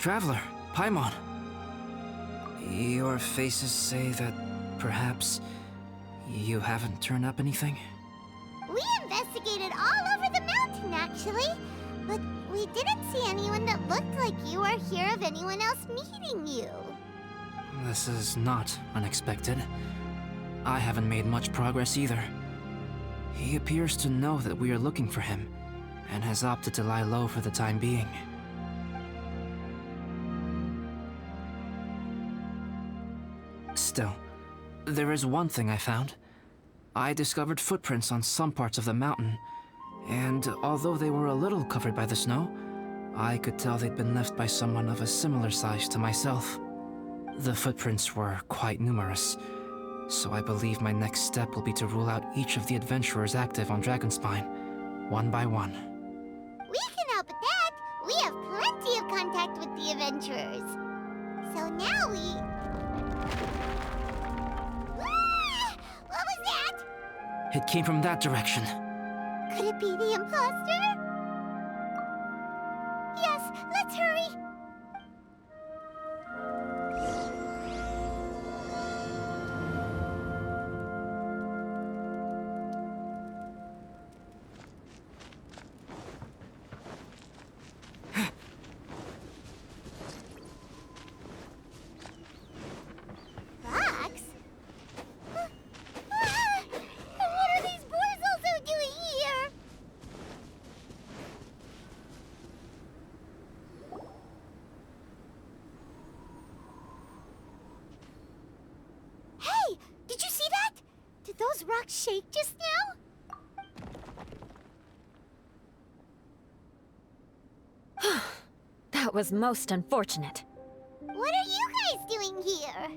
Traveler, Paimon. Your faces say that perhaps you haven't turned up anything? We investigated all over the mountain, actually. But we didn't see anyone that looked like you or hear of anyone else meeting you. This is not unexpected. I haven't made much progress either. He appears to know that we are looking for him, and has opted to lie low for the time being. Still, there is one thing I found. I discovered footprints on some parts of the mountain, and although they were a little covered by the snow, I could tell they'd been left by someone of a similar size to myself. The footprints were quite numerous, so I believe my next step will be to rule out each of the adventurers active on Dragonspine, one by one. We can help with that. We have plenty of contact with the adventurers. So now we... Ah! What was that? It came from that direction. Could it be the imposter? Yes, let's hurry. Fox? And what are these boys also doing here? Hey, did you see that? Did those rocks shake just now? That was most unfortunate. What are you guys doing here?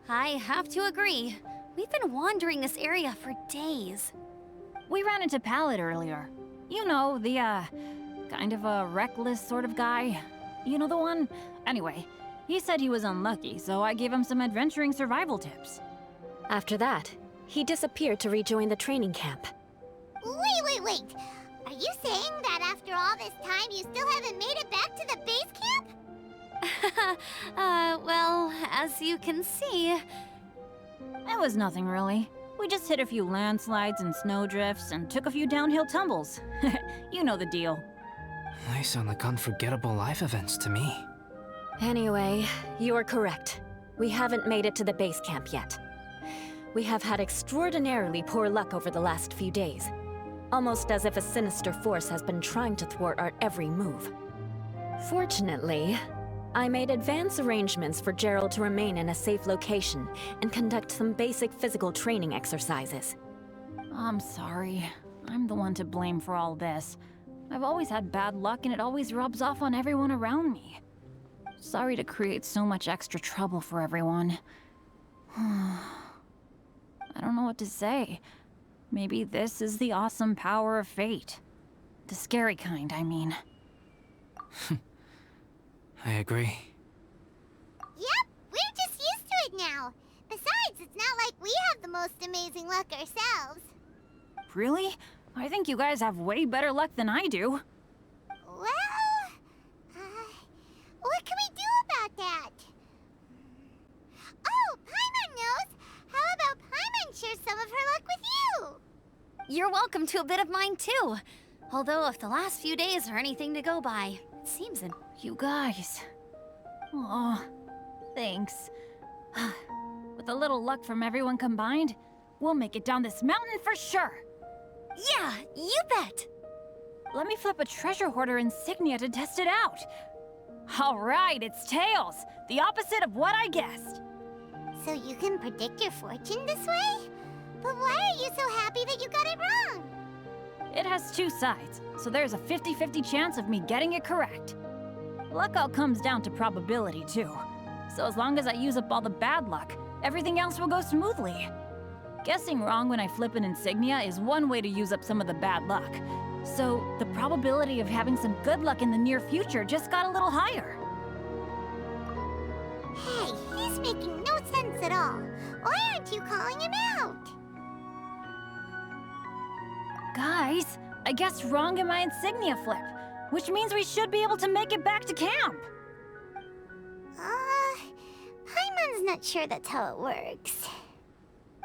I have to agree. We've been wandering this area for days. We ran into Pallet earlier. You know, the, kind of a reckless sort of guy. You know the one? Anyway, he said he was unlucky, so I gave him some adventuring survival tips. After that, he disappeared to rejoin the training camp. Wait. Are you saying that after all this time you still haven't made it back to the base camp? Well, as you can see... It was nothing really. We just hit a few landslides and snowdrifts and took a few downhill tumbles. You know the deal. They sound like unforgettable life events to me. Anyway, you're correct. We haven't made it to the base camp yet. We have had extraordinarily poor luck over the last few days. Almost as if a sinister force has been trying to thwart our every move. Fortunately, I made advance arrangements for Gerald to remain in a safe location and conduct some basic physical training exercises. I'm sorry. I'm the one to blame for all this. I've always had bad luck and it always rubs off on everyone around me. Sorry to create so much extra trouble for everyone. I don't know what to say. Maybe this is the awesome power of fate. The scary kind, I mean. I agree. Yep, we're just used to it now. Besides, it's not like we have the most amazing luck ourselves. Really? I think you guys have way better luck than I do. Well, what can we do about that? Oh, Paimon knows! How about Paimon shares some of her luck with you? You're welcome to a bit of mine too. Although if the last few days are anything to go by, it seems in... You guys. Aw, thanks. With a little luck from everyone combined, we'll make it down this mountain for sure. Yeah, you bet! Let me flip a treasure hoarder insignia to test it out. All right, it's tails. The opposite of what I guessed. So you can predict your fortune this way? But why are you so happy that you got it wrong? It has two sides, so there's a 50-50 chance of me getting it correct. Luck all comes down to probability, too. So as long as I use up all the bad luck, everything else will go smoothly. Guessing wrong when I flip an insignia is one way to use up some of the bad luck. So the probability of having some good luck in the near future just got a little higher. Hey, he's making no sense at all. Why aren't you calling him out? Guys, I guess wrong in my insignia flip, which means we should be able to make it back to camp. Paimon's not sure that's how it works.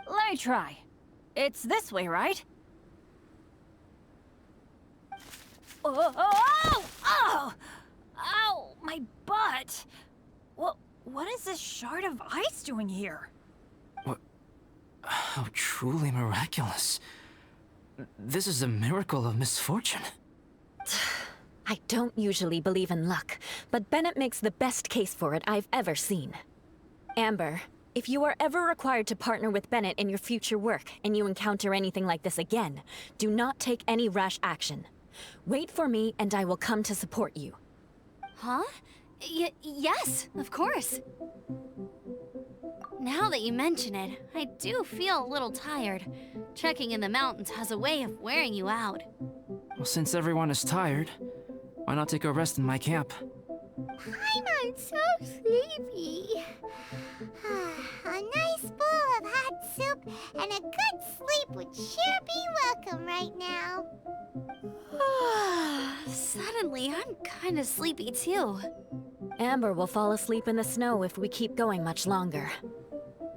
Let me try. It's this way, right? Oh! Ow! My butt! What is this shard of ice doing here? What? How truly miraculous. This is a miracle of misfortune. I don't usually believe in luck, but Bennett makes the best case for it I've ever seen. Amber, if you are ever required to partner with Bennett in your future work and you encounter anything like this again, do not take any rash action. Wait for me and I will come to support you. Huh? Yes, of course. Now that you mention it, I do feel a little tired. Trekking in the mountains has a way of wearing you out. Well, since everyone is tired, why not take a rest in my camp? Paimon's so sleepy. A nice bowl of hot soup and a good sleep would sure be welcome right now. Suddenly, I'm kinda sleepy too. Amber will fall asleep in the snow if we keep going much longer.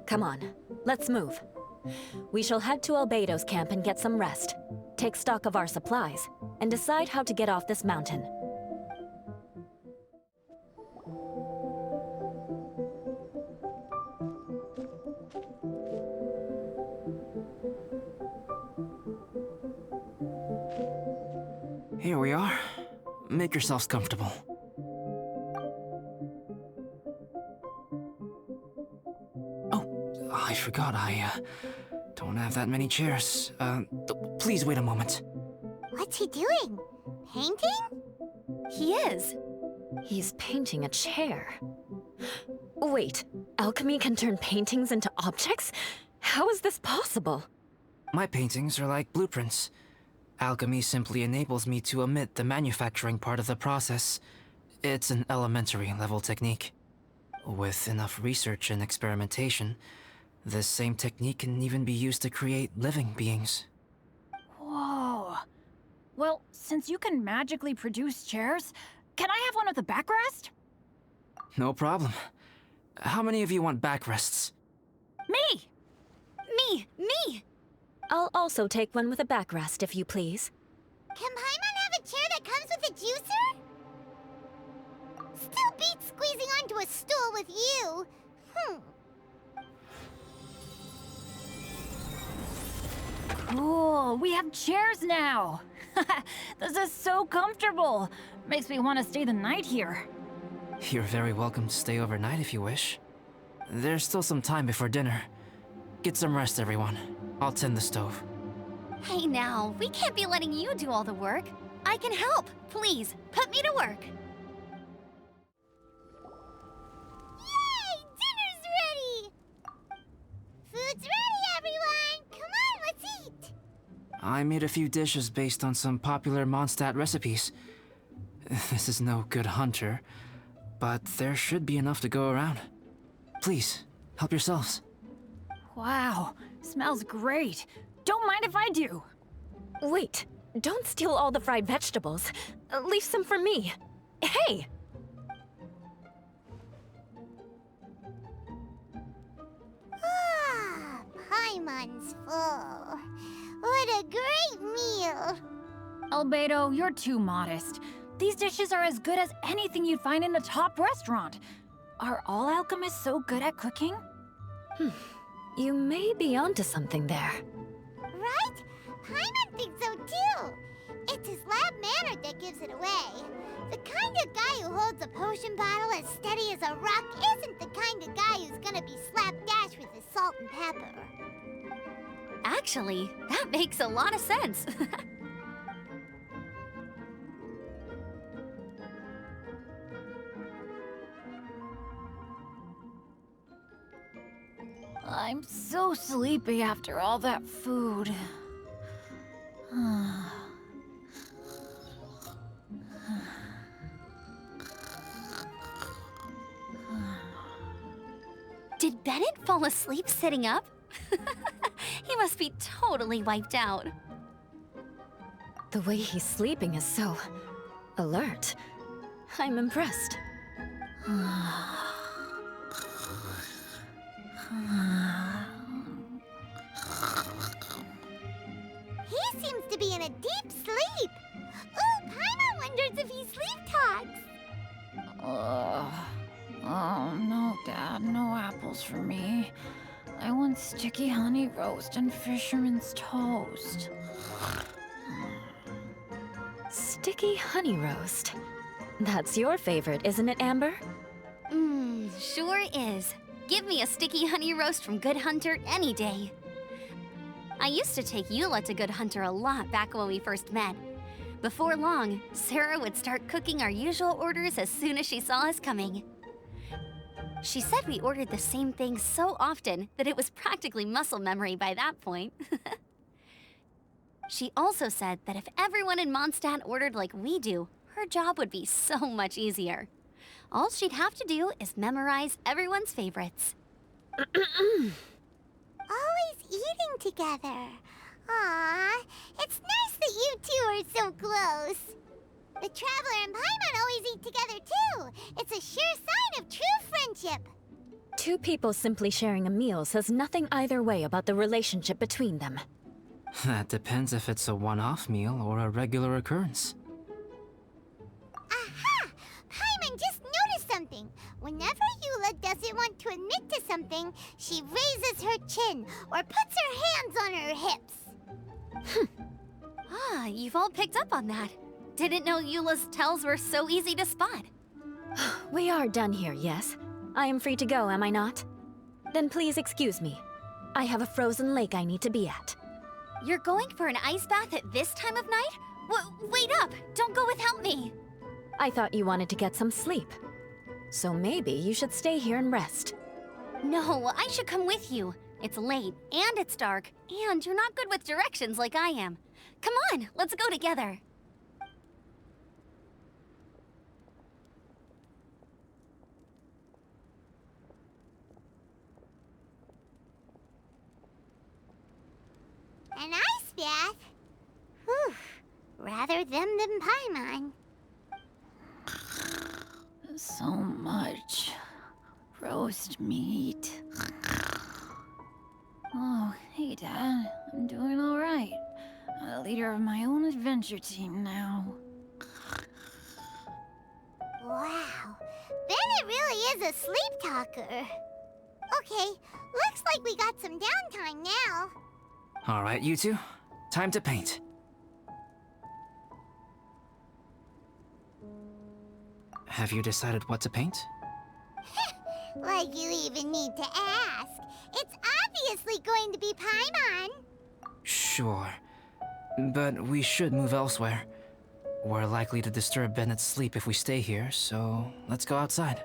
Come on, let's move. We shall head to Albedo's camp and get some rest, take stock of our supplies, and decide how to get off this mountain. Here we are. Make yourselves comfortable. Oh, I forgot I don't have that many chairs. Please wait a moment. What's he doing? Painting? He is. He's painting a chair. Wait, alchemy can turn paintings into objects? How is this possible? My paintings are like blueprints. Alchemy simply enables me to omit the manufacturing part of the process. It's an elementary level technique. With enough research and experimentation, this same technique can even be used to create living beings. Whoa. Well, since you can magically produce chairs, can I have one with a backrest? No problem. How many of you want backrests? Me! Me! I'll also take one with a backrest, if you please. Can Paimon have a chair that comes with a juicer? Still beats squeezing onto a stool with you. Cool, we have chairs now! This is so comfortable! Makes me want to stay the night here. You're very welcome to stay overnight if you wish. There's still some time before dinner. Get some rest, everyone. I'll tend the stove. Hey now, we can't be letting you do all the work. I can help. Please, put me to work. Yay! Dinner's ready! Food's ready, everyone! Come on, let's eat! I made a few dishes based on some popular Mondstadt recipes. This is no good hunter, but there should be enough to go around. Please, help yourselves. Wow, smells great. Don't mind if I do. Wait, don't steal all the fried vegetables. Leave some for me. Hey! Paimon's full. What a great meal! Albedo, you're too modest. These dishes are as good as anything you'd find in a top restaurant. Are all alchemists so good at cooking? You may be onto something there. Right? Paimon thinks so too. It's his lab manner that gives it away. The kind of guy who holds a potion bottle as steady as a rock isn't the kind of guy who's gonna be slapdash with his salt and pepper. Actually, that makes a lot of sense. I'm so sleepy after all that food. Did Bennett fall asleep sitting up? He must be totally wiped out. The way he's sleeping is so alert. I'm impressed. He seems to be in a deep sleep. Ooh, Paimon wonders if he sleep talks. Oh, no, Dad, no apples for me. I want sticky honey roast and fisherman's toast. Sticky honey roast. That's your favorite, isn't it, Amber? Sure is. Give me a sticky honey roast from Good Hunter any day. I used to take Eula to Good Hunter a lot back when we first met. Before long, Sarah would start cooking our usual orders as soon as she saw us coming. She said we ordered the same thing so often that it was practically muscle memory by that point. She also said that if everyone in Mondstadt ordered like we do, her job would be so much easier. All she'd have to do is memorize everyone's favorites. Always eating together. Aww, it's nice that you two are so close. The Traveler and Paimon always eat together too. It's a sure sign of true friendship. Two people simply sharing a meal says nothing either way about the relationship between them. That depends if it's a one-off meal or a regular occurrence. Aha! Paimon just noticed something. Whenever Eula doesn't want to admit to something, she raises her chin or puts her hands on her hips. Ah, you've all picked up on that. Didn't know Eula's tells were so easy to spot. We are done here, yes? I am free to go, am I not? Then please excuse me. I have a frozen lake I need to be at. You're going for an ice bath at this time of night? Wait up! Don't go without me! I thought you wanted to get some sleep. So maybe you should stay here and rest. No, I should come with you. It's late, and it's dark, and you're not good with directions like I am. Come on, let's go together. An ice bath? Whew. Rather them than Paimon. So much roast meat. Oh, hey, Dad. I'm doing all right. I'm the leader of my own adventure team now. Wow. Bennett really is a sleep talker. Okay, looks like we got some downtime now. All right, you two. Time to paint. Have you decided what to paint? Like you even need to ask. It's obviously going to be Paimon. Sure. But we should move elsewhere. We're likely to disturb Bennett's sleep if we stay here, so let's go outside.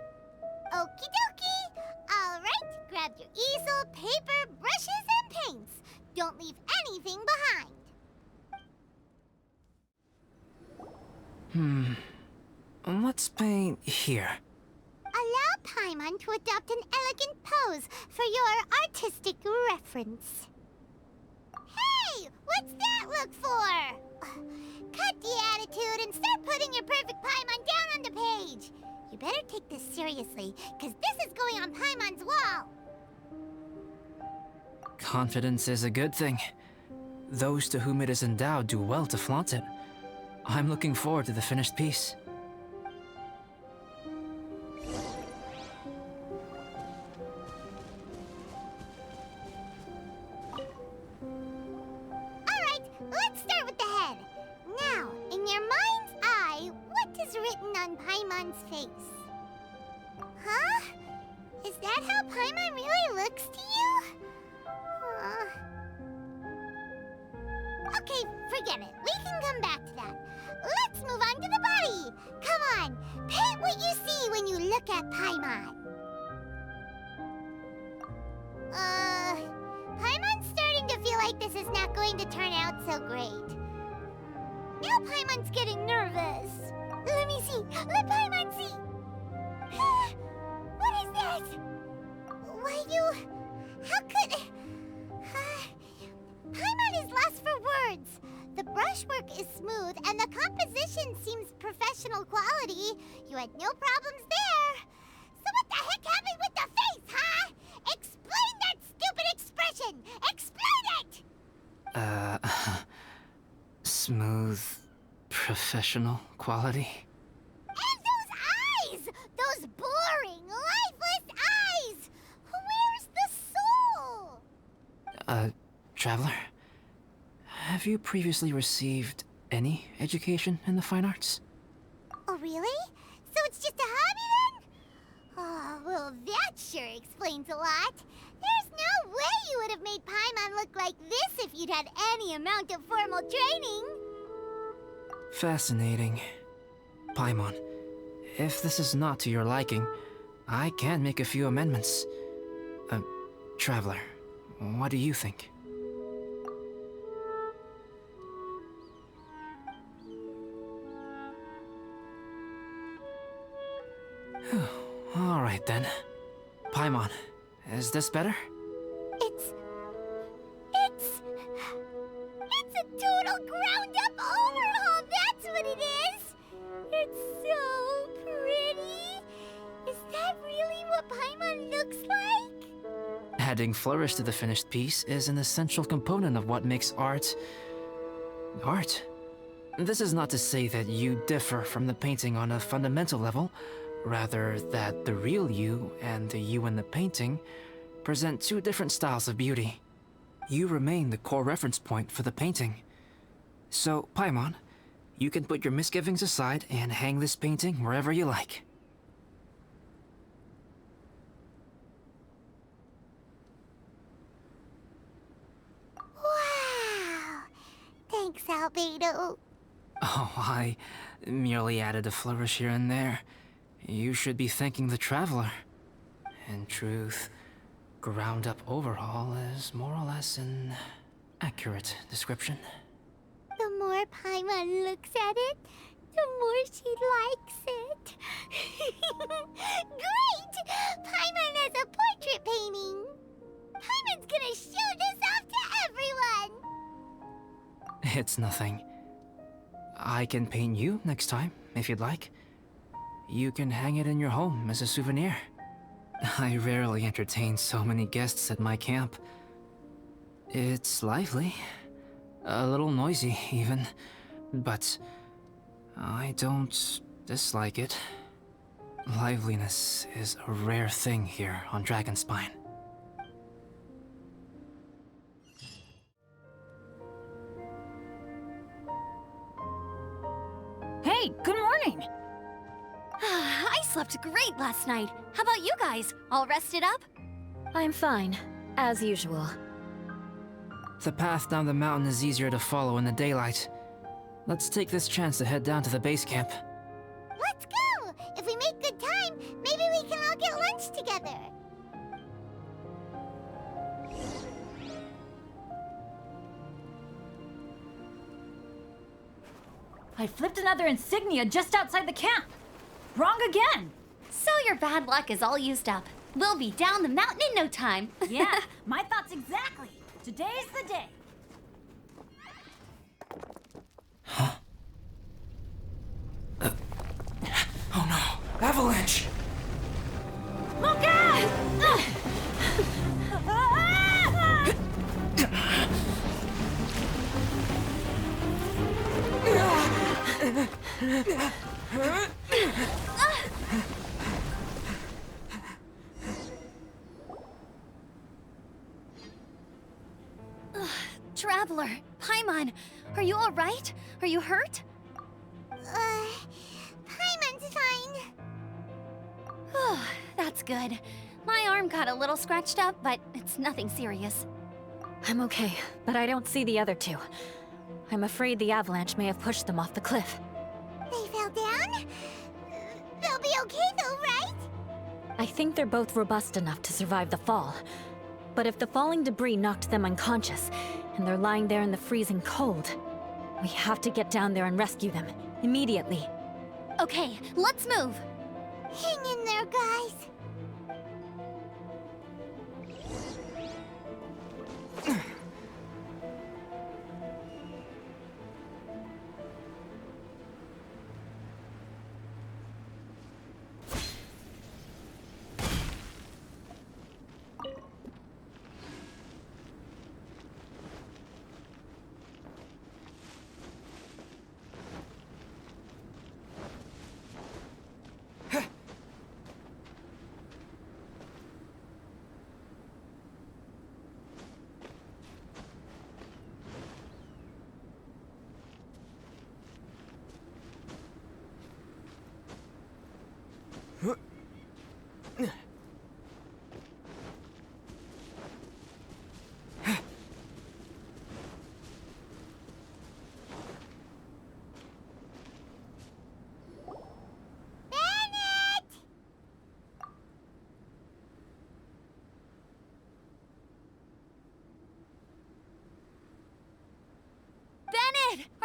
Okie dokie. All right, grab your easel, paper, brushes, and paints. Don't leave anything behind. Let's paint here. Allow Paimon to adopt an elegant pose for your artistic reference. Hey, what's that look for? Cut the attitude and start putting your perfect Paimon down on the page. You better take this seriously, because this is going on Paimon's wall. Confidence is a good thing. Those to whom it is endowed do well to flaunt it. I'm looking forward to the finished piece. Alright, let's start with the head. Now, in your mind's eye, what is written on Paimon's face? Huh? Is that how Paimon really looks to you? Okay, forget it. We can come back to that. Let's move on to the body. Come on, paint what you see when you look at Paimon. Paimon's starting to feel like this is not going to turn out so great. Now Paimon's getting nervous. Let me see. Let Paimon see. What is that? Why you... How could... Paimon is lost for words. The brush brushwork is smooth and the composition seems professional quality. You had no problems there. So what the heck happened with the face, huh? Explain that stupid expression! Explain it! Smooth, professional quality? And those eyes! Those boring, lifeless eyes! Where's the soul? Traveler? Have you previously received any education in the fine arts? Oh, really? So it's just a hobby then? Oh, well, that sure explains a lot. There's no way you would have made Paimon look like this if you'd had any amount of formal training. Fascinating. Paimon, if this is not to your liking, I can make a few amendments. Traveler, what do you think? All right then. Paimon, is this better? It's a total ground-up overhaul, that's what it is! It's so pretty! Is that really what Paimon looks like? Adding flourish to the finished piece is an essential component of what makes art... art. This is not to say that you differ from the painting on a fundamental level, rather that the real you and the you in the painting present two different styles of beauty. You remain the core reference point for the painting. So, Paimon, you can put your misgivings aside and hang this painting wherever you like. Wow! Thanks, Albedo. Oh, I merely added a flourish here and there. You should be thanking the Traveler. In truth, ground-up overhaul is more or less an accurate description. The more Paimon looks at it, the more she likes it. Great! Paimon has a portrait painting! Paimon's gonna show this off to everyone! It's nothing. I can paint you next time, if you'd like. You can hang it in your home as a souvenir. I rarely entertain so many guests at my camp. It's lively. A little noisy, even. But I don't dislike it. Liveliness is a rare thing here on Dragonspine. Hey, good morning! I slept great last night. How about you guys? All rested up? I'm fine, as usual. The path down the mountain is easier to follow in the daylight. Let's take this chance to head down to the base camp. Let's go! If we make good time, maybe we can all get lunch together. I flipped another insignia just outside the camp. Wrong again! So your bad luck is all used up. We'll be down the mountain in no time. Yeah, my thoughts exactly. Today's the day. Oh no! Avalanche! Look out! Traveler, Paimon, are you all right? Are you hurt? Paimon's fine. That's good. My arm got a little scratched up, but it's nothing serious. I'm okay, but I don't see the other two. I'm afraid the avalanche may have pushed them off the cliff. They fell down? They'll be okay though, right? I think they're both robust enough to survive the fall. But if the falling debris knocked them unconscious, and they're lying there in the freezing cold, we have to get down there and rescue them, immediately. Okay, let's move. Hang in there, guys.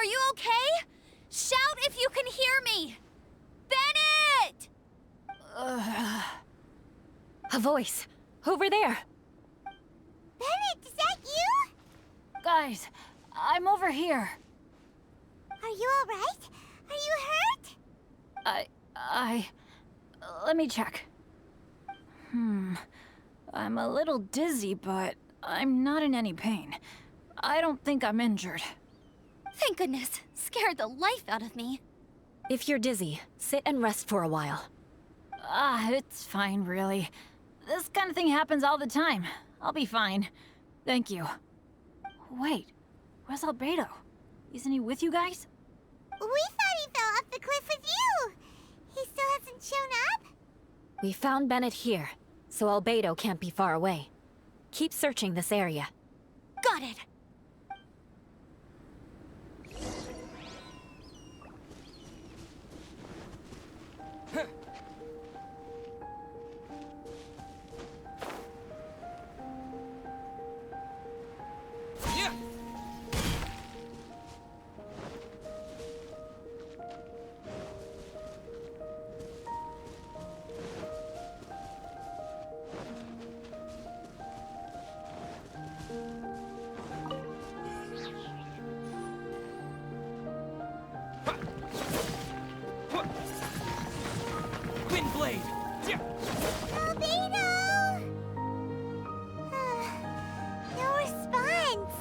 Are you okay? Shout if you can hear me! Bennett! A voice. Over there. Bennett, is that you? Guys, I'm over here. Are you alright? Are you hurt? Let me check. I'm a little dizzy, but I'm not in any pain. I don't think I'm injured. Thank goodness. Scared the life out of me. If you're dizzy, sit and rest for a while. It's fine, really. This kind of thing happens all the time. I'll be fine. Thank you. Wait, where's Albedo? Isn't he with you guys? We thought he fell off the cliff with you. He still hasn't shown up? We found Bennett here, so Albedo can't be far away. Keep searching this area. Got it. Windblade! Albedo! No response.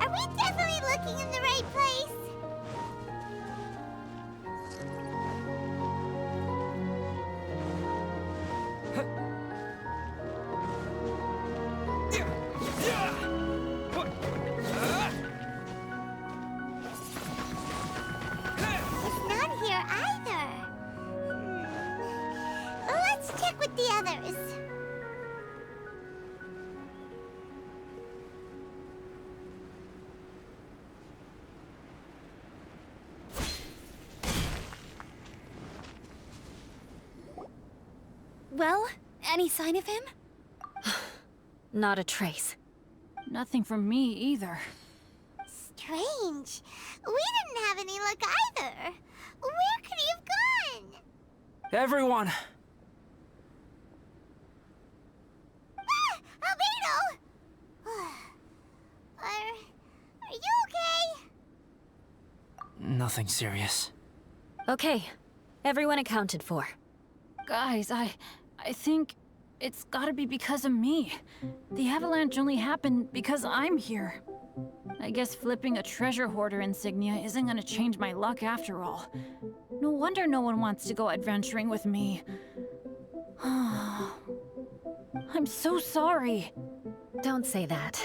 Are we definitely looking in the right place? It's not here either. Let's check with the others. Well, any sign of him? Not a trace. Nothing from me either. Strange. We didn't have any luck either. Where could he have gone? Everyone! Ah! Albedo! Are you okay? Nothing serious. Okay, everyone accounted for. Guys, I think it's gotta be because of me. The avalanche only happened because I'm here. I guess flipping a treasure hoarder insignia isn't gonna change my luck after all. No wonder no one wants to go adventuring with me. I'm so sorry. Don't say that.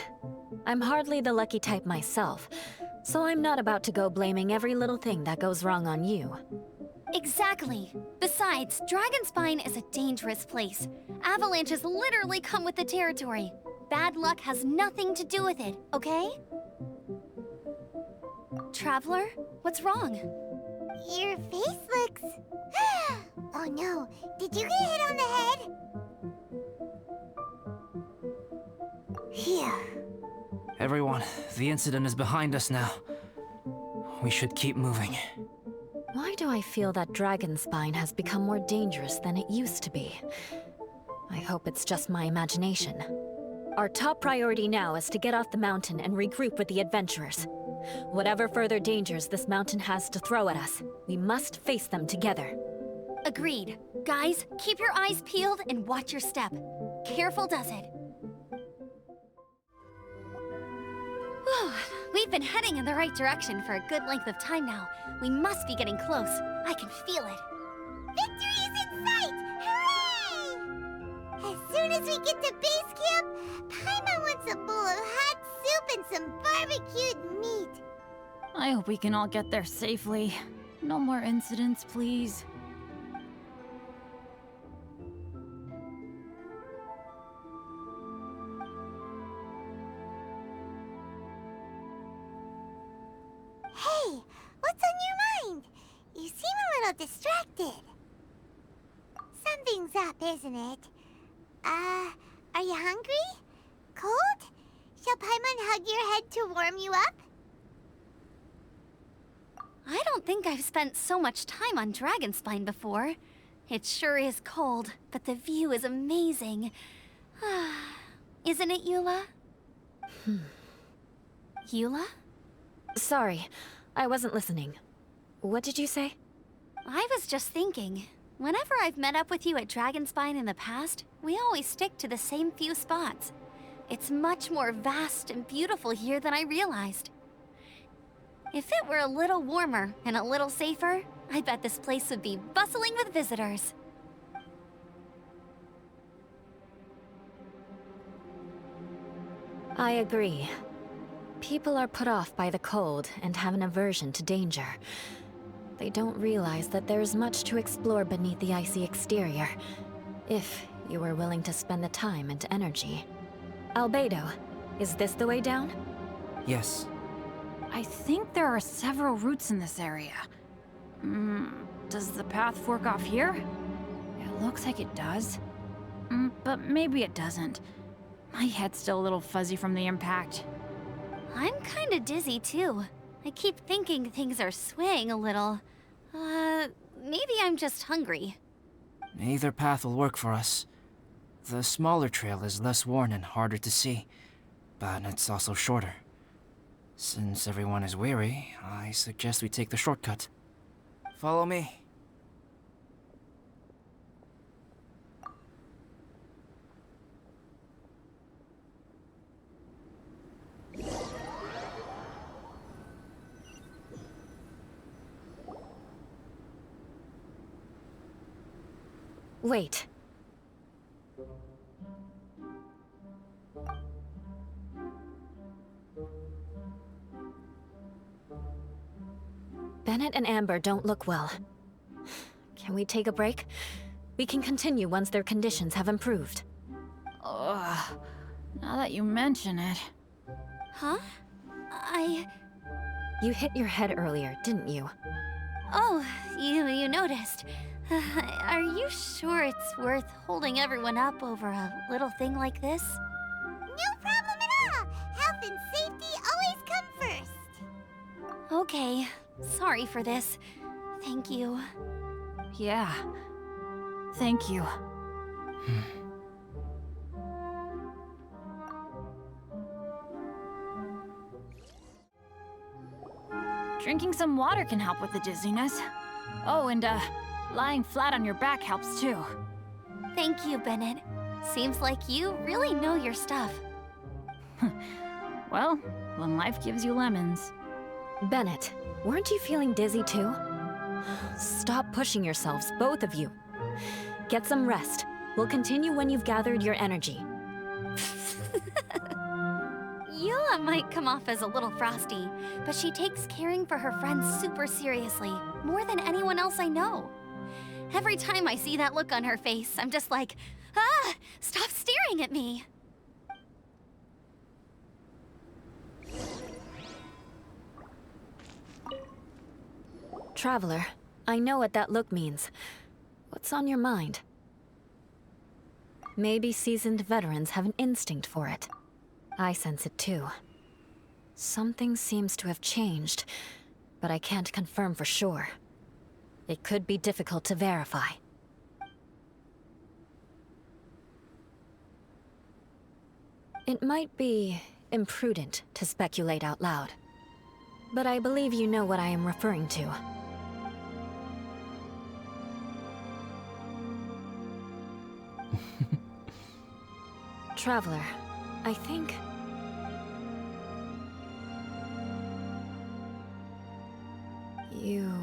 I'm hardly the lucky type myself, so I'm not about to go blaming every little thing that goes wrong on you. Exactly. Besides, Dragonspine is a dangerous place. Avalanches literally come with the territory. Bad luck has nothing to do with it, okay? Traveler, what's wrong? Your face looks... Oh no, did you get hit on the head? Phew. Everyone, the incident is behind us now. We should keep moving. Why do I feel that Dragonspine has become more dangerous than it used to be? I hope it's just my imagination. Our top priority now is to get off the mountain and regroup with the adventurers. Whatever further dangers this mountain has to throw at us, we must face them together. Agreed. Guys, keep your eyes peeled and watch your step. Careful does it. Whew, we've been heading in the right direction for a good length of time now. We must be getting close. I can feel it. Victory is in sight! Hooray! As soon as we get to base camp, Paimon wants a bowl of hot soup and some barbecued meat. I hope we can all get there safely. No more incidents, please. Hey, what's on your mind? You seem a little distracted. Something's up, isn't it? Are you hungry? Cold? Shall Paimon hug your head to warm you up? don't think I've spent so much time on Dragonspine before. It sure is cold, but the view is amazing. Isn't it, Eula? Eula? Sorry, I wasn't listening. What did you say? I was just thinking. Whenever I've met up with you at Dragonspine in the past, we always stick to the same few spots. It's much more vast and beautiful here than I realized. If it were a little warmer and a little safer, I bet this place would be bustling with visitors. I agree. People are put off by the cold and have an aversion to danger. They don't realize that there's much to explore beneath the icy exterior, if you were willing to spend the time and energy. Albedo, is this the way down? Yes. I think there are several routes in this area. Does the path fork off here? It looks like it does. But maybe it doesn't. My head's still a little fuzzy from the impact. I'm kinda dizzy too. I keep thinking things are swaying a little. Maybe I'm just hungry. Either path will work for us. The smaller trail is less worn and harder to see, but it's also shorter. Since everyone is weary, I suggest we take the shortcut. Follow me. Wait. Bennett and Amber don't look well. Can we take a break? We can continue once their conditions have improved. Ugh. Now that you mention it. Huh? You hit your head earlier, didn't you? Oh, you noticed. Are you sure it's worth holding everyone up over a little thing like this? No problem at all. Health and safety always come first. Okay. Sorry for this. Thank you. Yeah. Thank you. Drinking some water can help with the dizziness. Oh, and lying flat on your back helps too. Thank you, Bennett. Seems like you really know your stuff. Well, when life gives you lemons. Bennett, weren't you feeling dizzy too? Stop pushing yourselves, both of you. Get some rest. We'll continue when you've gathered your energy. Eula might come off as a little frosty, but she takes caring for her friends super seriously, more than anyone else I know. Every time I see that look on her face, I'm just like, stop staring at me! Traveler, I know what that look means. What's on your mind? Maybe seasoned veterans have an instinct for it. I sense it too. Something seems to have changed, but I can't confirm for sure. It could be difficult to verify. It might be imprudent to speculate out loud, but I believe you know what I am referring to. Traveler, I think... you...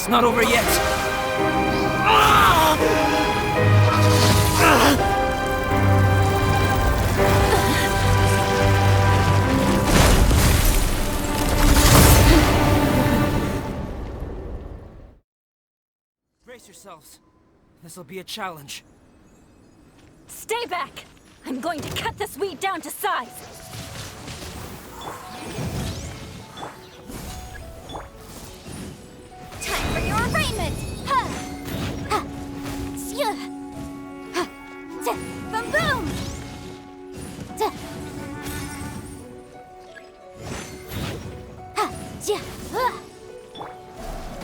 It's not over yet! Brace yourselves. This'll be a challenge. Stay back! I'm going to cut this weed down to size! Time for your arraignment! Ha! Ha! Sya! Ha! Tsa! Boom boom! Tsa! Ha! Sya!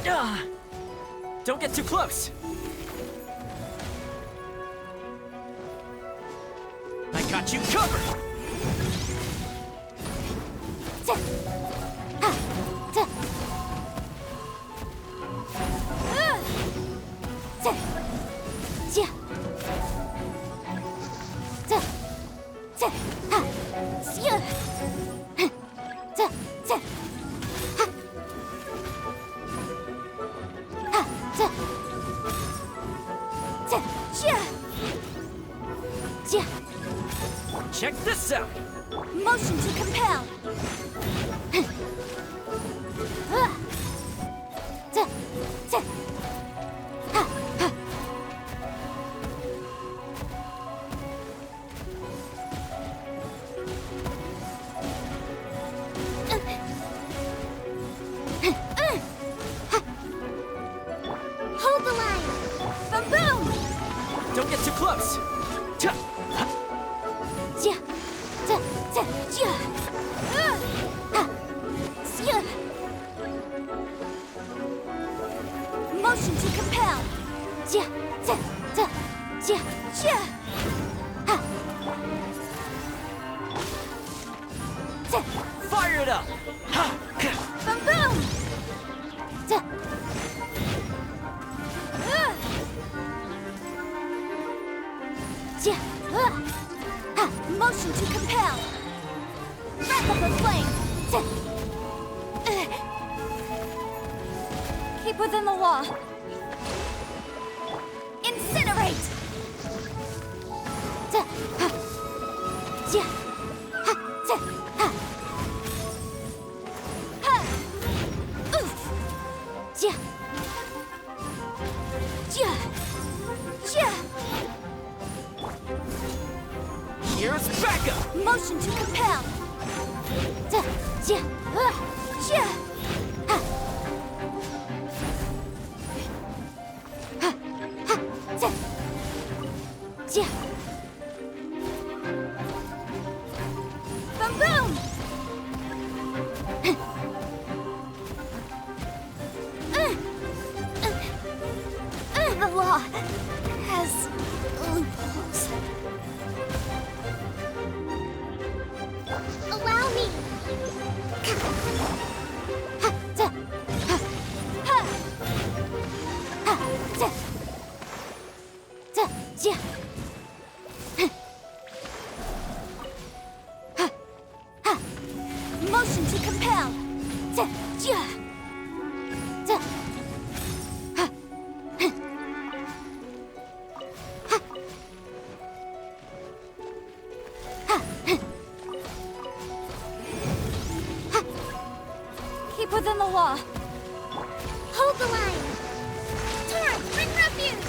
Ha! Don't get too close! I got you covered! Tsa! Ha! Tsa! Tsa! Sya! Tsa! Tsa! Ha! Sya! Tsa! Tsa! Ha! Ha! Tsa! Tsa! Sya! Sya! Check this out! Motion to compel. Hold the line! Boom boom! Don't get too close! Motion to compel. Fire it up! Boom boom! Motion to compel. Wrap up the flame. Keep within the law. Incinerate! Here's backup! Motion to compel. Boom boom! The law has loopholes. Allow me. Motion to compel. Keep within the law. Hold the line. Torrent, bring refuge.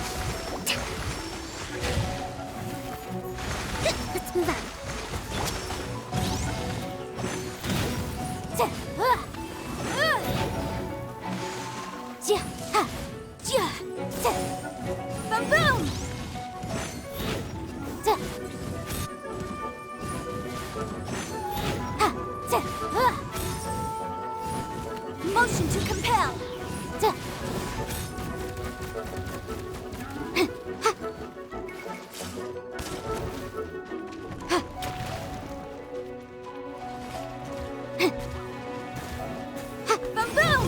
Let's move on. Boom boom! Motion to compel. Boom boom!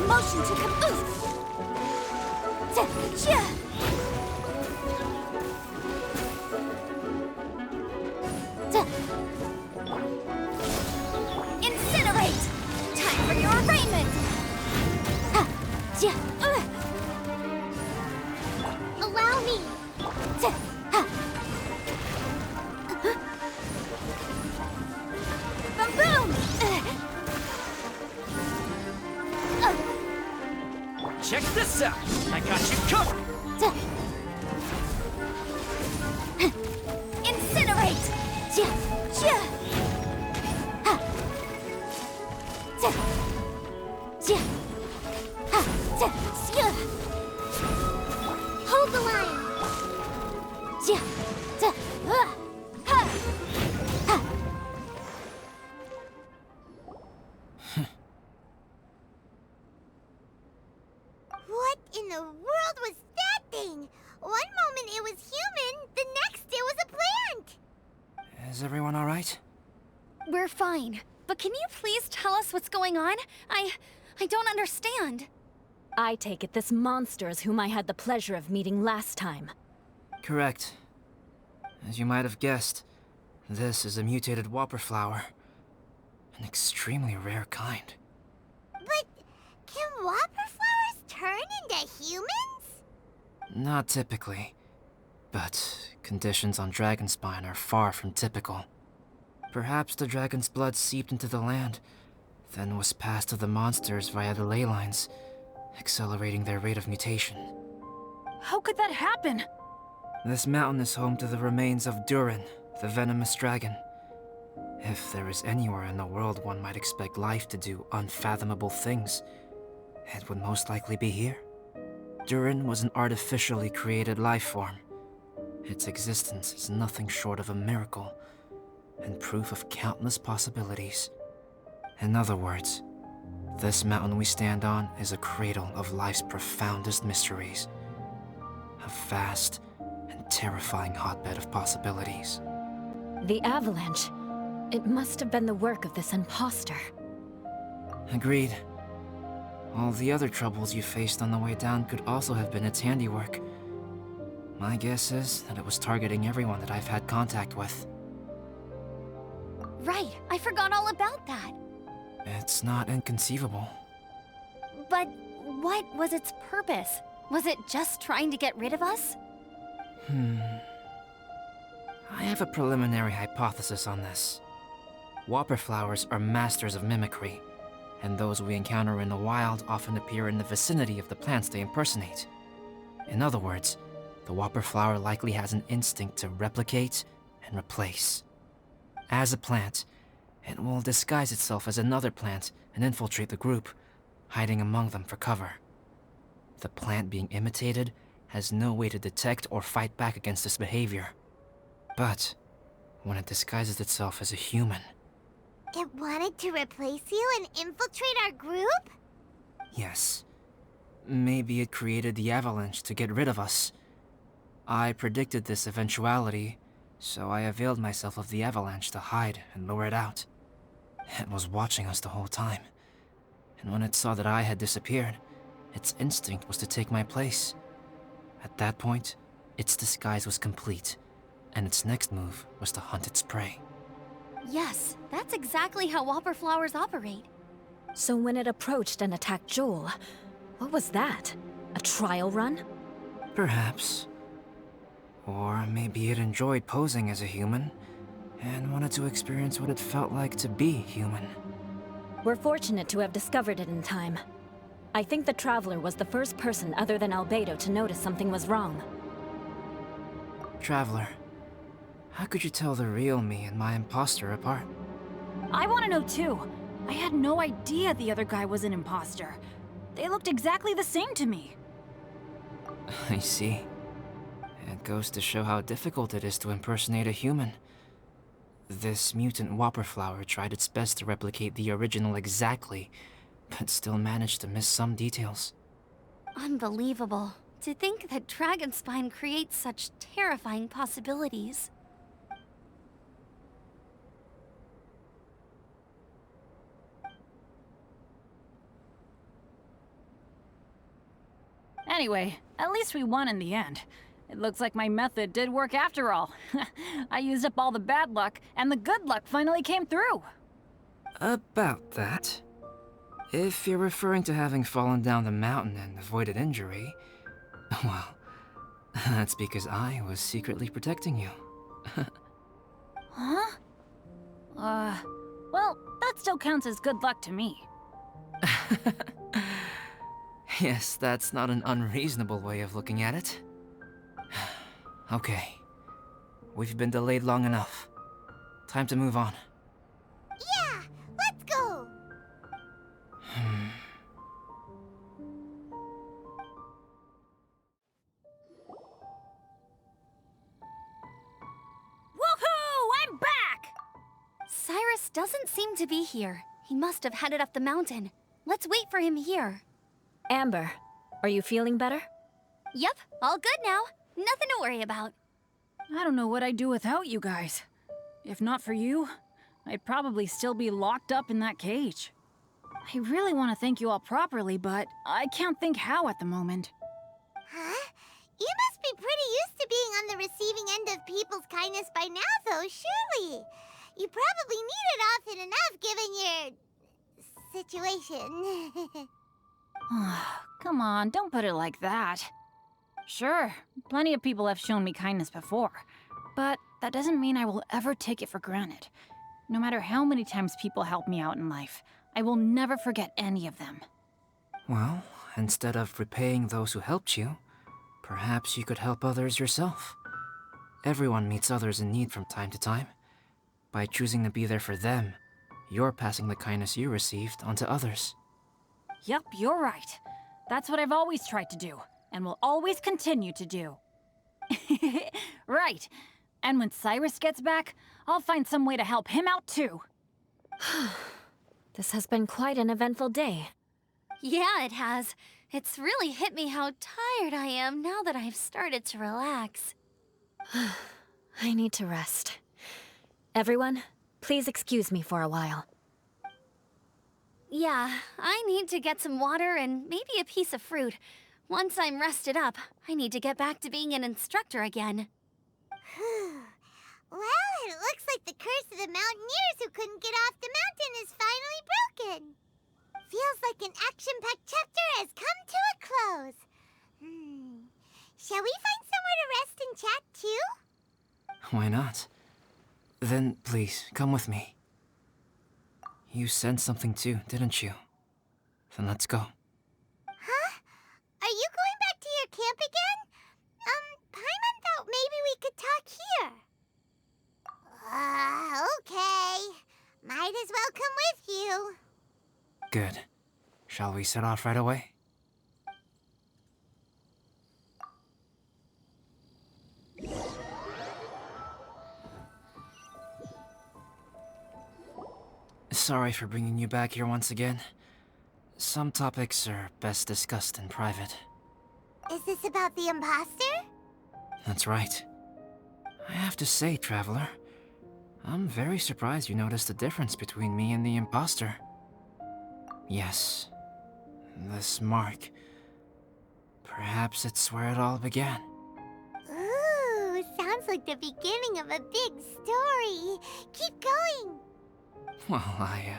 Motion to compel. Incinerate! Time for your arraignment! Allow me. Boom! Check this out! I got you covered! Incinerate! Hold the line. What in the world was that thing? One moment it was human, the next it was a plant. Is everyone alright? We're fine. But can you please tell us what's going on? I don't understand. I take it this monster is whom I had the pleasure of meeting last time. Correct. As you might have guessed, this is a mutated whopper flower. An extremely rare kind. But can whopper flowers turn into humans? Not typically, but conditions on Dragonspine are far from typical. Perhaps the dragon's blood seeped into the land, then was passed to the monsters via the ley lines, accelerating their rate of mutation. How could that happen? This mountain is home to the remains of Durin, the venomous dragon. If there is anywhere in the world one might expect life to do unfathomable things, it would most likely be here. Durin was an artificially created life form. Its existence is nothing short of a miracle, and proof of countless possibilities. In other words, this mountain we stand on is a cradle of life's profoundest mysteries. A vast and terrifying hotbed of possibilities. The avalanche. It must have been the work of this imposter. Agreed. All the other troubles you faced on the way down could also have been its handiwork. My guess is that it was targeting everyone that I've had contact with. Right, I forgot all about that. It's not inconceivable. But what was its purpose? Was it just trying to get rid of us? I have a preliminary hypothesis on this. Whopper flowers are masters of mimicry, and those we encounter in the wild often appear in the vicinity of the plants they impersonate. In other words, the whopper flower likely has an instinct to replicate and replace. As a plant, it will disguise itself as another plant and infiltrate the group, hiding among them for cover. The plant being imitated has no way to detect or fight back against this behavior. But when it disguises itself as a human... It wanted to replace you and infiltrate our group? Yes. Maybe it created the avalanche to get rid of us. I predicted this eventuality, so I availed myself of the avalanche to hide and lure it out. It was watching us the whole time, and when it saw that I had disappeared, its instinct was to take my place. At that point, its disguise was complete, and its next move was to hunt its prey. Yes, that's exactly how whopper flowers operate. So when it approached and attacked Joel, what was that? A trial run? Perhaps. Or maybe it enjoyed posing as a human, and wanted to experience what it felt like to be human. We're fortunate to have discovered it in time. I think the Traveler was the first person other than Albedo to notice something was wrong. Traveler, how could you tell the real me and my imposter apart? I want to know too. I had no idea the other guy was an imposter. They looked exactly the same to me. I see. It goes to show how difficult it is to impersonate a human. This mutant whopper flower tried its best to replicate the original exactly, but still managed to miss some details. Unbelievable. To think that Dragonspine creates such terrifying possibilities. Anyway, at least we won in the end. It looks like my method did work after all. I used up all the bad luck, and the good luck finally came through. About that. If you're referring to having fallen down the mountain and avoided injury, well, that's because I was secretly protecting you. Huh? Well, that still counts as good luck to me. Yes, that's not an unreasonable way of looking at it. Okay. We've been delayed long enough. Time to move on. Yeah, let's go! Woohoo! I'm back! Cyrus doesn't seem to be here. He must have headed up the mountain. Let's wait for him here. Amber, are you feeling better? Yep, all good now. Nothing to worry about. I don't know what I'd do without you guys. If not for you, I'd probably still be locked up in that cage. I really want to thank you all properly, but I can't think how at the moment. Huh? You must be pretty used to being on the receiving end of people's kindness by now, though, surely. You probably need it often enough, given your... situation. Come on, don't put it like that. Sure, plenty of people have shown me kindness before, but that doesn't mean I will ever take it for granted. No matter how many times people help me out in life, I will never forget any of them. Well, instead of repaying those who helped you, perhaps you could help others yourself. Everyone meets others in need from time to time. By choosing to be there for them, you're passing the kindness you received onto others. Yup, you're right. That's what I've always tried to do, and will always continue to do. Right. And when Cyrus gets back, I'll find some way to help him out too. This has been quite an eventful day. Yeah, it has. It's really hit me how tired I am now that I've started to relax. I need to rest. Everyone, please excuse me for a while. Yeah, I need to get some water and maybe a piece of fruit. Once I'm rested up, I need to get back to being an instructor again. Well, it looks like the curse of the mountaineers who couldn't get off the mountain is finally broken. Feels like an action-packed chapter has come to a close. Shall we find somewhere to rest and chat too? Why not? Then please, come with me. You sensed something too, didn't you? Then let's go. Huh? Are you going back to your camp again? Paimon thought maybe we could talk here. Okay. Might as well come with you. Good. Shall we set off right away? Sorry for bringing you back here once again. Some topics are best discussed in private. Is this about the imposter? That's right. I have to say, Traveler, I'm very surprised you noticed the difference between me and the imposter. Yes, this mark. Perhaps it's where it all began. Ooh, sounds like the beginning of a big story. Keep going. Well, I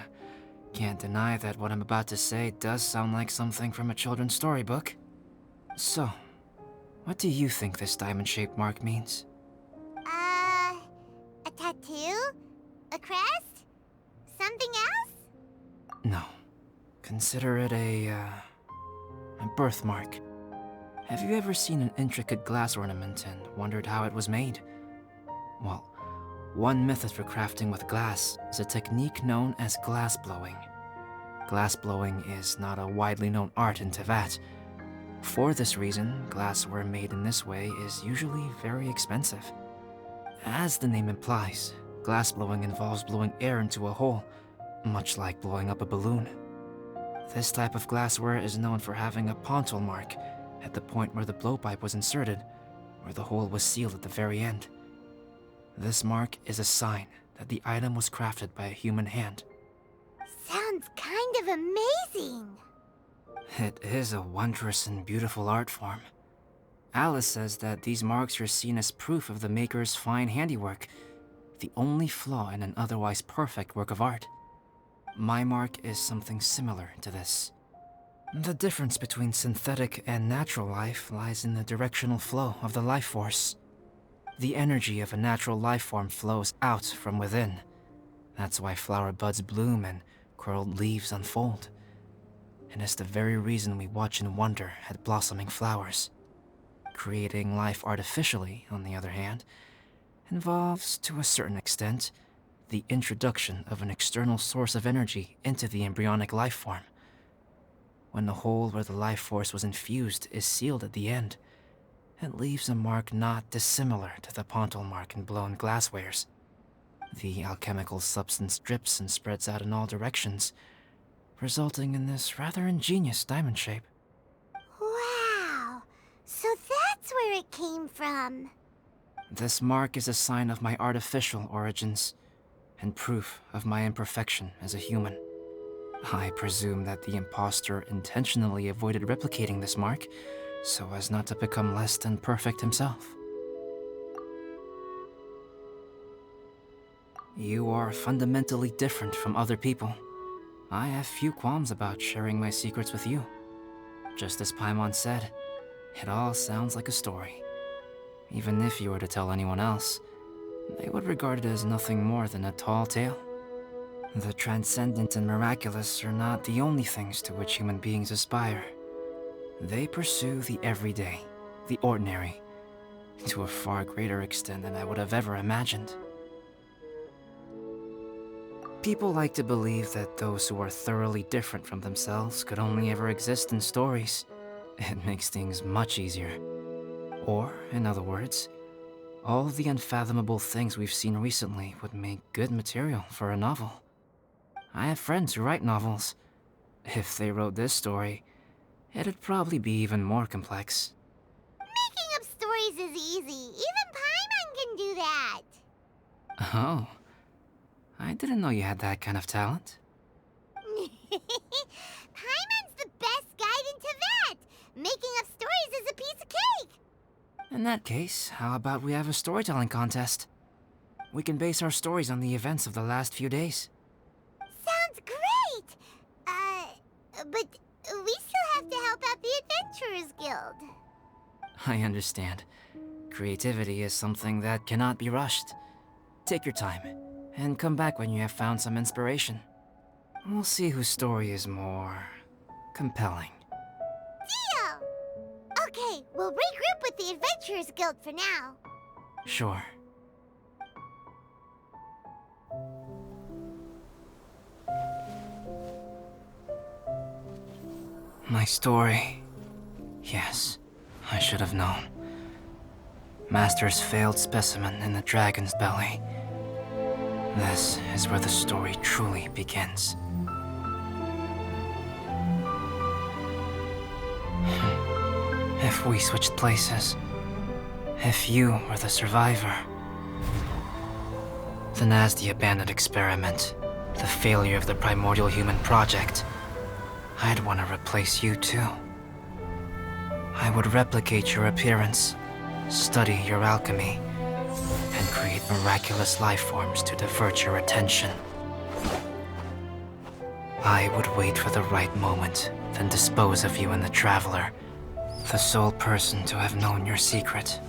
can't deny that what I'm about to say does sound like something from a children's storybook. So, what do you think this diamond-shaped mark means? A tattoo? A crest? Something else? No. Consider it a birthmark. Have you ever seen an intricate glass ornament and wondered how it was made? Well, one method for crafting with glass is a technique known as glass blowing. Glass blowing is not a widely known art in Teyvat. For this reason, glassware made in this way is usually very expensive. As the name implies, glass blowing involves blowing air into a hole, much like blowing up a balloon. This type of glassware is known for having a pontil mark at the point where the blowpipe was inserted, where the hole was sealed at the very end. This mark is a sign that the item was crafted by a human hand. Sounds kind of amazing. It is a wondrous and beautiful art form. Alice says that these marks are seen as proof of the maker's fine handiwork, the only flaw in an otherwise perfect work of art. My mark is something similar to this. The difference between synthetic and natural life lies in the directional flow of the life force. The energy of a natural life form flows out from within. That's why flower buds bloom and curled leaves unfold. And it's the very reason we watch and wonder at blossoming flowers. Creating life artificially, on the other hand, involves, to a certain extent, the introduction of an external source of energy into the embryonic life form. When the hole where the life force was infused is sealed at the end, it leaves a mark not dissimilar to the pontal mark in blown glasswares. The alchemical substance drips and spreads out in all directions, resulting in this rather ingenious diamond shape. Wow! So that's where it came from. This mark is a sign of my artificial origins, and proof of my imperfection as a human. I presume that the impostor intentionally avoided replicating this mark, so as not to become less than perfect himself. You are fundamentally different from other people. I have few qualms about sharing my secrets with you. Just as Paimon said, it all sounds like a story. Even if you were to tell anyone else, they would regard it as nothing more than a tall tale. The transcendent and miraculous are not the only things to which human beings aspire. They pursue the everyday, the ordinary, to a far greater extent than I would have ever imagined. People like to believe that those who are thoroughly different from themselves could only ever exist in stories. It makes things much easier. Or, in other words, all the unfathomable things we've seen recently would make good material for a novel. I have friends who write novels. If they wrote this story, it'd probably be even more complex. Making up stories is easy. Even Paimon can do that. Oh, I didn't know you had that kind of talent. Paimon's the best guide into that. Making up stories is a piece of cake. In that case, how about we have a storytelling contest? We can base our stories on the events of the last few days. Sounds great! But we still have to help out the Adventurers Guild. I understand. Creativity is something that cannot be rushed. Take your time, and come back when you have found some inspiration. We'll see whose story is more compelling. Deal! Okay, we'll regroup with the Adventurers Guild for now. Sure. My story. Yes, I should have known. Master's failed specimen in the dragon's belly. This is where the story truly begins. If we switched places, if you were the survivor, then as the abandoned experiment, the failure of the primordial human project, I'd want to replace you too. I would replicate your appearance, study your alchemy, and create miraculous life forms to divert your attention. I would wait for the right moment, then dispose of you in the Traveler, the sole person to have known your secret.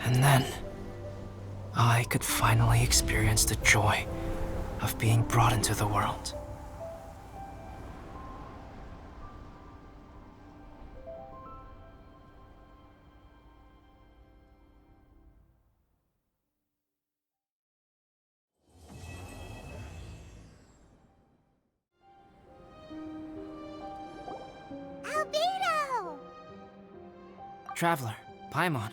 And then, I could finally experience the joy of being brought into the world. Albedo! Traveler, Paimon,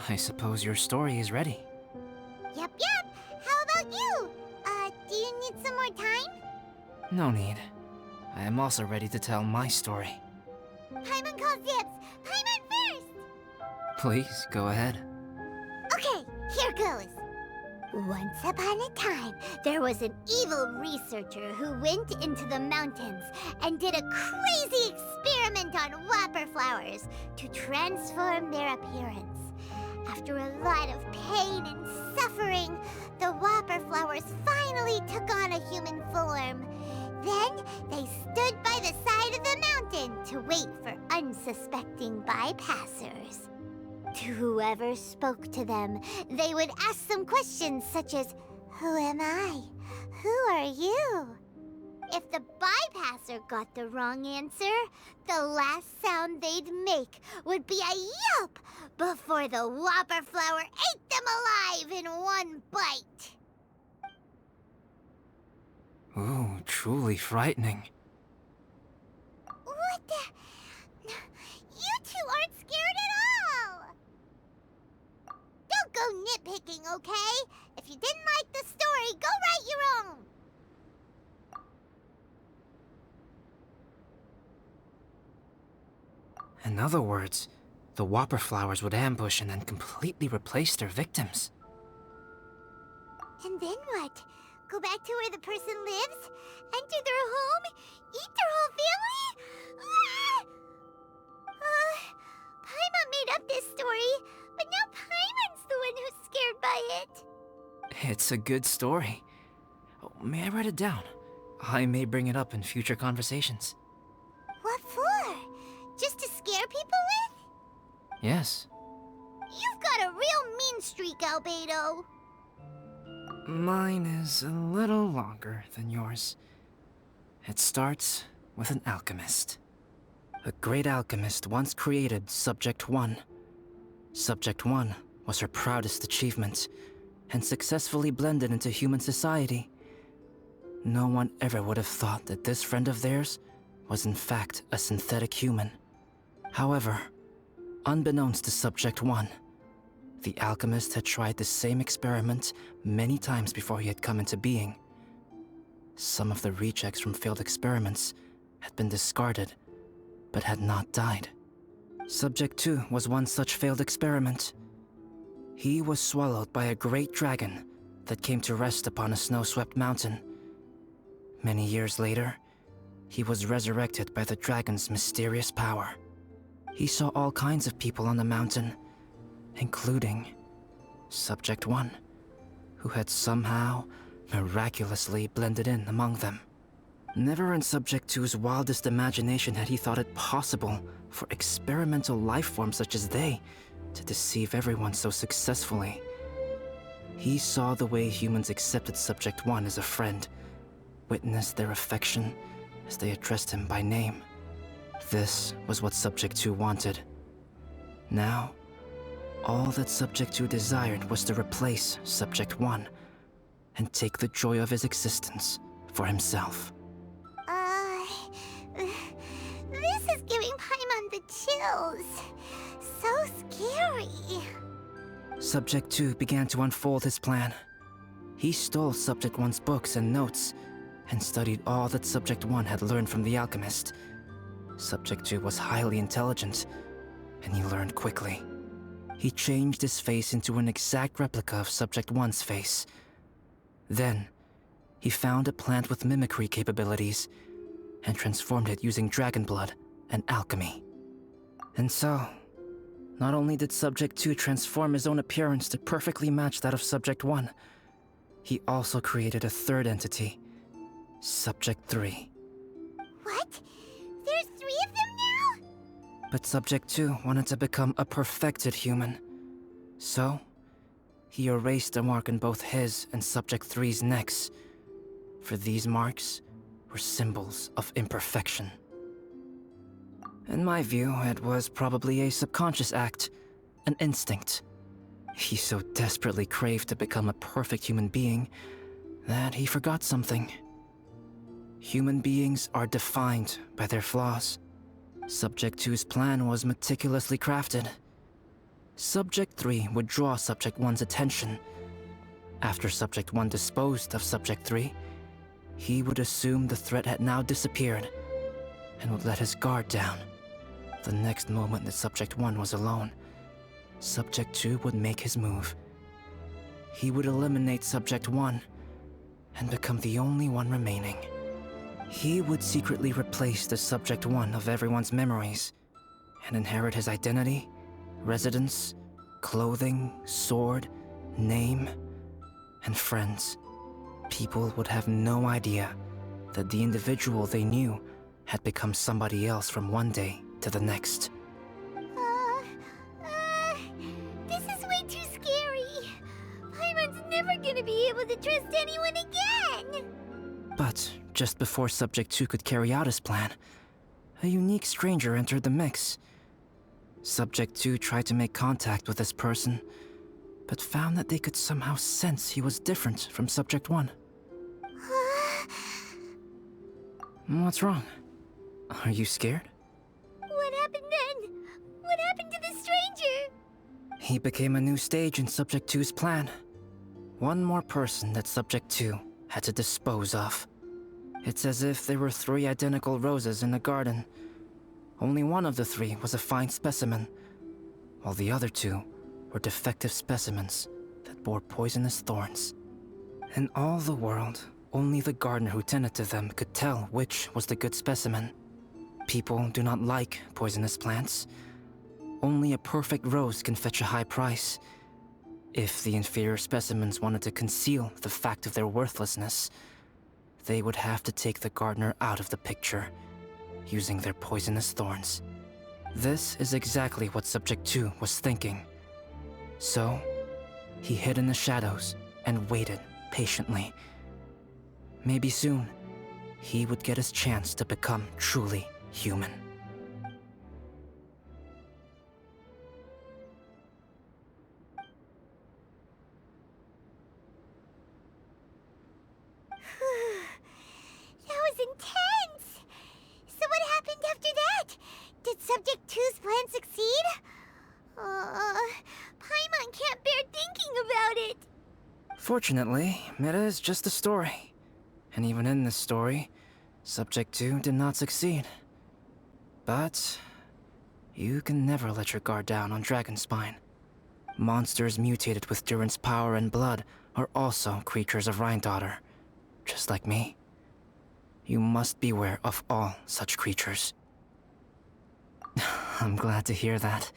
I suppose your story is ready. Yep. How about you? Do you need some more time? No need. I am also ready to tell my story. Paimon calls dibs. Paimon first! Please, go ahead. Okay, here goes. Once upon a time, there was an evil researcher who went into the mountains and did a crazy experiment on whopper flowers to transform their appearance. After a lot of pain and suffering, the whopper flowers finally took on a human form. Then they stood by the side of the mountain to wait for unsuspecting bypassers. To whoever spoke to them, they would ask some questions such as, "Who am I? Who are you?" If the bypasser got the wrong answer, the last sound they'd make would be a yelp before the whopper flower ate them alive in one bite. Ooh, truly frightening. What the? You two aren't scared at all! Don't go nitpicking, okay? If you didn't like the story, go write your own! In other words, the whopper flowers would ambush and then completely replace their victims. And then what? Go back to where the person lives? Enter their home? Eat their whole family? Paimon made up this story, but now Paimon's the one who's scared by it. It's a good story. Oh, may I write it down? I may bring it up in future conversations. What for? Just to scare people with? Yes. You've got a real mean streak, Albedo. Mine is a little longer than yours. It starts with an alchemist. A great alchemist once created Subject 1. Subject 1 was her proudest achievement, and successfully blended into human society. No one ever would have thought that this friend of theirs was in fact a synthetic human. However, unbeknownst to Subject 1, the alchemist had tried the same experiment many times before he had come into being. Some of the rejects from failed experiments had been discarded, but had not died. Subject 2 was one such failed experiment. He was swallowed by a great dragon that came to rest upon a snow-swept mountain. Many years later, he was resurrected by the dragon's mysterious power. He saw all kinds of people on the mountain, including Subject 1, who had somehow miraculously blended in among them. Never in Subject 2's wildest imagination had he thought it possible for experimental life forms such as they to deceive everyone so successfully. He saw the way humans accepted Subject 1 as a friend, witnessed their affection as they addressed him by name. This was what Subject 2 wanted. Now, all that Subject 2 desired was to replace Subject 1 and take the joy of his existence for himself. This is giving Paimon the chills. So scary. Subject 2 began to unfold his plan. He stole Subject 1's books and notes, and studied all that Subject 1 had learned from the alchemist. Subject 2 was highly intelligent, and he learned quickly. He changed his face into an exact replica of Subject 1's face. Then, he found a plant with mimicry capabilities, and transformed it using dragon blood and alchemy. And so, not only did Subject 2 transform his own appearance to perfectly match that of Subject 1, he also created a third entity, Subject 3. What? There's 3 of them now? But Subject 2 wanted to become a perfected human. So, he erased a mark on both his and Subject 3's necks. For these marks were symbols of imperfection. In my view, it was probably a subconscious act, an instinct. He so desperately craved to become a perfect human being that he forgot something. Human beings are defined by their flaws. Subject 2's plan was meticulously crafted. Subject 3 would draw Subject 1's attention. After Subject 1 disposed of Subject 3, he would assume the threat had now disappeared and would let his guard down. The next moment that Subject 1 was alone, Subject 2 would make his move. he would eliminate Subject 1 and become the only one remaining. He would secretly replace the Subject 1 of everyone's memories and inherit his identity, residence, clothing, sword, name, and friends. People would have no idea that the individual they knew had become somebody else from one day to the next. This is way too scary. Paimon's never gonna be able to trust anyone again. But just before Subject 2 could carry out his plan, a unique stranger entered the mix. Subject 2 tried to make contact with this person, but found that they could somehow sense he was different from Subject 1. What's wrong? Are you scared? What happened then? What happened to the stranger? He became a new stage in Subject 2's plan. One more person that Subject 2 had to dispose of. It's as if there were 3 identical roses in a garden. Only one of the 3 was a fine specimen, while the other 2 were defective specimens that bore poisonous thorns. In all the world, only the gardener who tended to them could tell which was the good specimen. People do not like poisonous plants. Only a perfect rose can fetch a high price. If the inferior specimens wanted to conceal the fact of their worthlessness, they would have to take the gardener out of the picture, using their poisonous thorns. This is exactly what Subject 2 was thinking. So, he hid in the shadows and waited patiently. Maybe soon, he would get his chance to become truly human. That was intense! So what happened after that? Did Subject 2's plan succeed? Paimon can't bear thinking about it. Fortunately, it is just a story. And even in this story, Subject 2 did not succeed. But you can never let your guard down on Dragonspine. Monsters mutated with Durin's power and blood are also creatures of Rhine-Daughter, just like me. You must beware of all such creatures. I'm glad to hear that.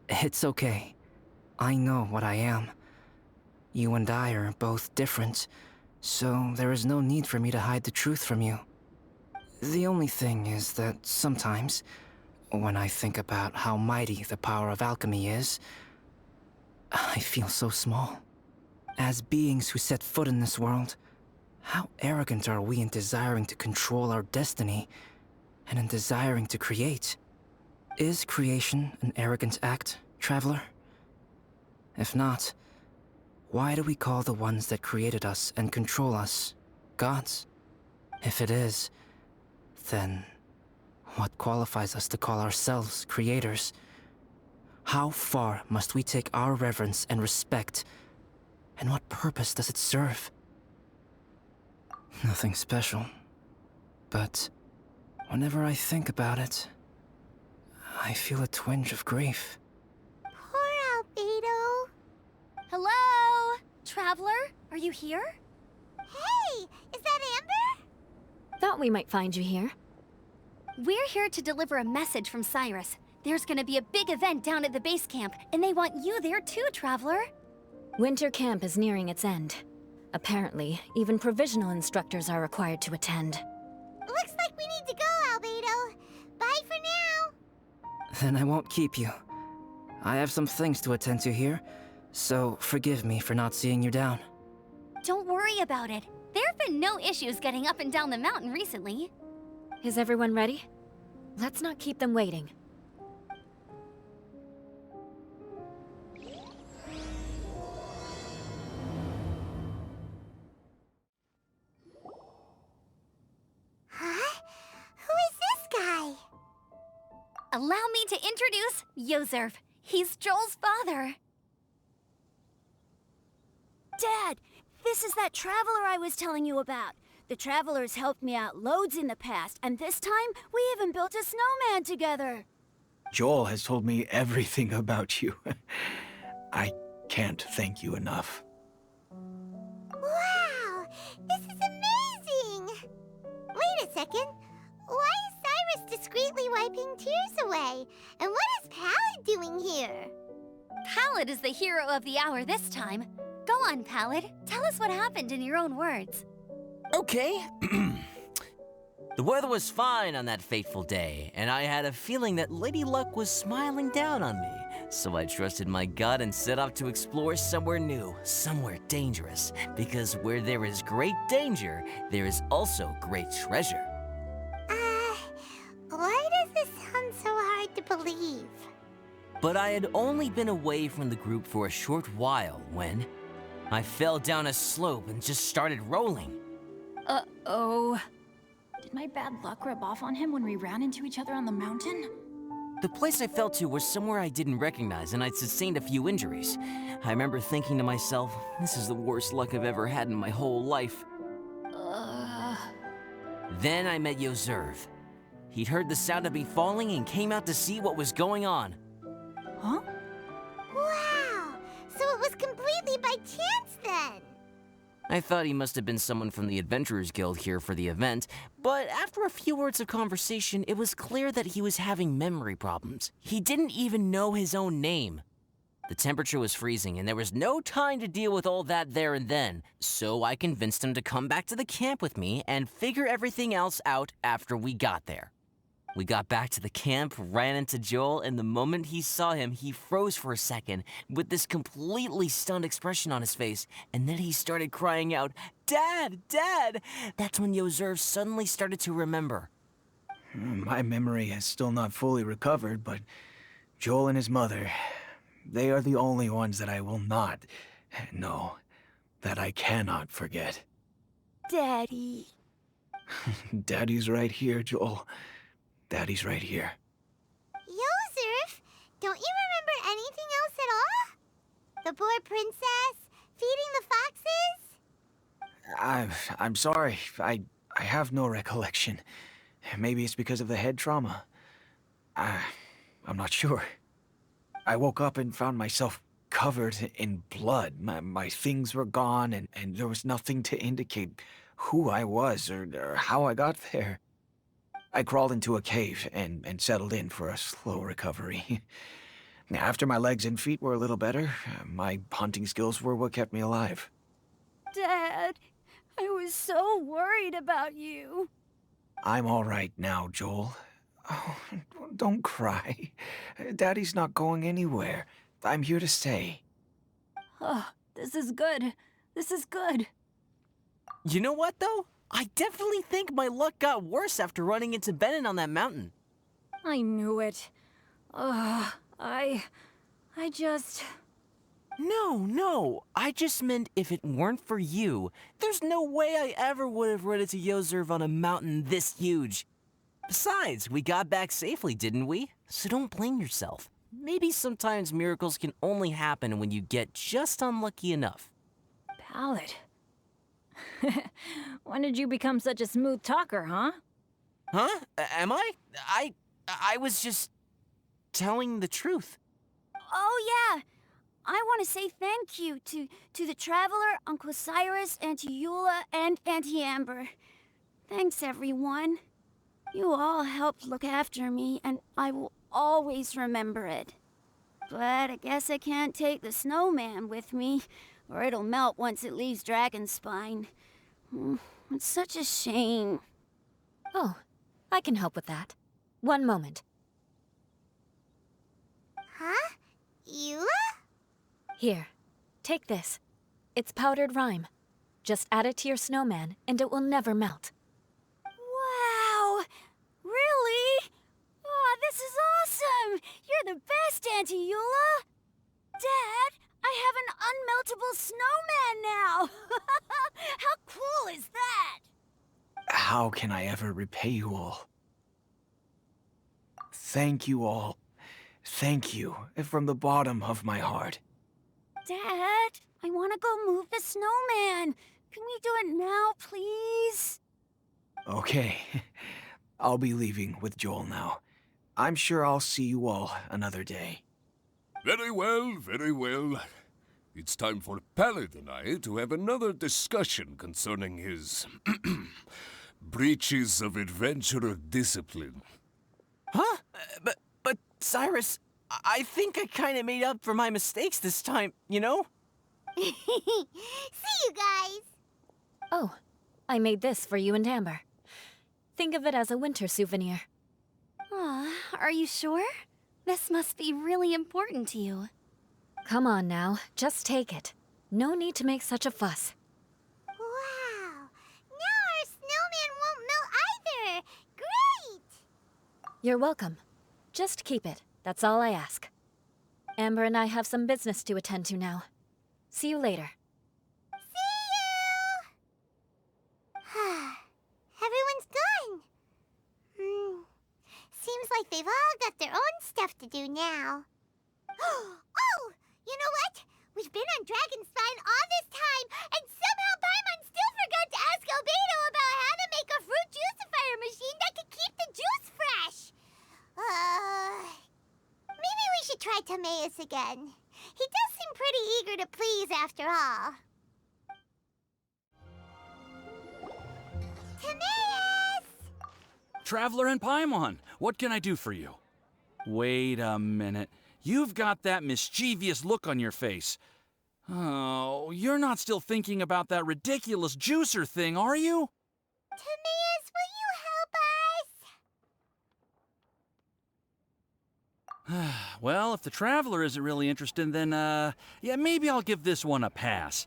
It's okay. I know what I am. You and I are both different, so there is no need for me to hide the truth from you. The only thing is that sometimes, when I think about how mighty the power of alchemy is, I feel so small. As beings who set foot in this world, how arrogant are we in desiring to control our destiny, and in desiring to create? Is creation an arrogant act, Traveler? If not, why do we call the ones that created us and control us gods? If it is, then what qualifies us to call ourselves creators? How far must we take our reverence and respect, and what purpose does it serve? Nothing special, but whenever I think about it, I feel a twinge of grief. Poor Albedo. Hello? Traveler, are you here? Hey, is that Amber? Thought we might find you here. We're here to deliver a message from Cyrus. There's gonna be a big event down at the base camp, and they want you there too, Traveler. Winter camp is nearing its end. Apparently, even provisional instructors are required to attend. Looks like we need to go, Albedo. Bye for now. Then I won't keep you. I have some things to attend to here, so forgive me for not seeing you down. Don't worry about it. There have been no issues getting up and down the mountain recently. Is everyone ready? Let's not keep them waiting. Huh? Who is this guy? Allow me to introduce Yozerv. He's Joel's father. Dad, this is that traveler I was telling you about. The traveler's helped me out loads in the past, and this time we even built a snowman together. Joel has told me everything about you. I can't thank you enough. second. Why is Cyrus discreetly wiping tears away? And what is Pallid doing here? Pallid is the hero of the hour this time. Go on, Pallid. Tell us what happened in your own words. Okay. The weather was fine on that fateful day, and I had a feeling that Lady Luck was smiling down on me. So I trusted my gut and set off to explore somewhere new, somewhere dangerous. Because where there is great danger, there is also great treasure. Why does this sound so hard to believe? But I had only been away from the group for a short while when I fell down a slope and just started rolling. Uh-oh. Did my bad luck rub off on him when we ran into each other on the mountain? The place I fell to was somewhere I didn't recognize, and I'd sustained a few injuries. I remember thinking to myself, this is the worst luck I've ever had in my whole life. Then I met Yoserv. He'd heard the sound of me falling and came out to see what was going on. Huh? Wow! So it was completely by chance then! I thought he must have been someone from the Adventurers Guild here for the event, but after a few words of conversation, it was clear that he was having memory problems. He didn't even know his own name. The temperature was freezing, and there was no time to deal with all that there and then, so I convinced him to come back to the camp with me and figure everything else out after we got there. We got back to the camp, ran into Joel, and the moment he saw him, he froze for a second with this completely stunned expression on his face, and then he started crying out, "Dad! Dad!" That's when Yoserv suddenly started to remember. My memory has still not fully recovered, but Joel and his mother, they are the only ones that I will not, no, that I cannot forget. Daddy. Daddy's right here, Joel. Daddy's right here. Yoserv, don't you remember anything else at all? The poor princess? Feeding the foxes? I'm sorry. I have no recollection. Maybe it's because of the head trauma. I'm not sure. I woke up and found myself covered in blood. My things were gone, and there was nothing to indicate who I was or how I got there. I crawled into a cave and settled in for a slow recovery. After my legs and feet were a little better, my hunting skills were what kept me alive. Dad, I was so worried about you. I'm all right now, Joel. Oh, don't cry. Daddy's not going anywhere. I'm here to stay. Oh, this is good. This is good. You know what, though? I definitely think my luck got worse after running into Benin on that mountain. I knew it. I just... No. I just meant if it weren't for you, there's no way I ever would have run into Yoserv on a mountain this huge. Besides, we got back safely, didn't we? So don't blame yourself. Maybe sometimes miracles can only happen when you get just unlucky enough. Pallid. When did you become such a smooth talker, huh? Huh? Am I? I was just telling the truth. Oh, yeah. I want to say thank you to the Traveler, Uncle Cyrus, Auntie Eula, and Auntie Amber. Thanks, everyone. You all helped look after me, and I will always remember it. But I guess I can't take the snowman with me, or it'll melt once it leaves Dragonspine. It's such a shame. Oh, I can help with that. One moment. Huh? Eula? Here, take this. It's powdered rime. Just add it to your snowman, and it will never melt. Wow! Really? Oh, this is awesome! You're the best, Auntie Eula! Dad, I have an unmeltable snowman now! How cool is that? How can I ever repay you all? Thank you all. Thank you from the bottom of my heart. Dad, I want to go move the snowman. Can we do it now, please? Okay. I'll be leaving with Joel now. I'm sure I'll see you all another day. Very well, very well. It's time for Pallid and I to have another discussion concerning his breaches of adventurer discipline. Huh? But Cyrus, I think I kind of made up for my mistakes this time, you know? See you guys! Oh, I made this for you and Amber. Think of it as a winter souvenir. Aw, are you sure? This must be really important to you. Come on now, just take it. No need to make such a fuss. Wow! Now our snowman won't melt either! Great! You're welcome. Just keep it, that's all I ask. Amber and I have some business to attend to now. See you later. See you! Everyone's gone. Seems like they've all got their own stuff to do now. Oh! You know what? We've been on Dragonspine all this time, and somehow Paimon still forgot to ask Albedo about how to make a fruit juicifier machine that could keep the juice fresh. Maybe we should try Timaeus again. He does seem pretty eager to please after all. Timaeus! Traveler and Paimon, what can I do for you? Wait a minute. You've got that mischievous look on your face. Oh, you're not still thinking about that ridiculous juicer thing, are you? Timaeus, will you help us? Well, if the Traveler isn't really interested, then, yeah, maybe I'll give this one a pass.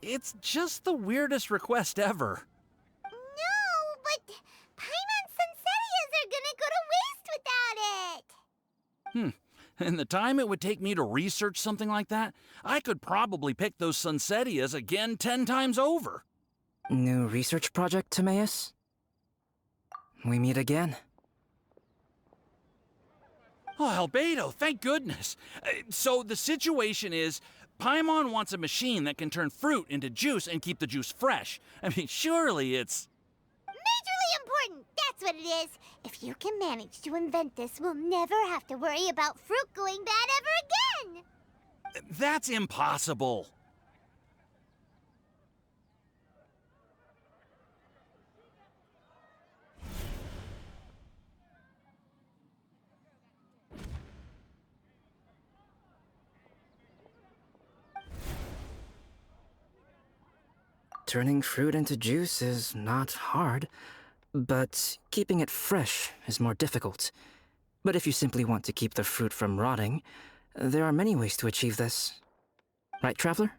It's just the weirdest request ever. No, but Paimon's Sunsettias are gonna go to waste without it. And the time it would take me to research something like that, I could probably pick those Sunsettias again 10 times over. New research project, Timaeus? We meet again. Oh, Albedo, thank goodness. So the situation is, Paimon wants a machine that can turn fruit into juice and keep the juice fresh. I mean, surely it's... Majorly important, that's what it is. If you can manage to invent this, we'll never have to worry about fruit going bad ever again. That's impossible. Turning fruit into juice is not hard, but keeping it fresh is more difficult. But if you simply want to keep the fruit from rotting, there are many ways to achieve this. Right, Traveler?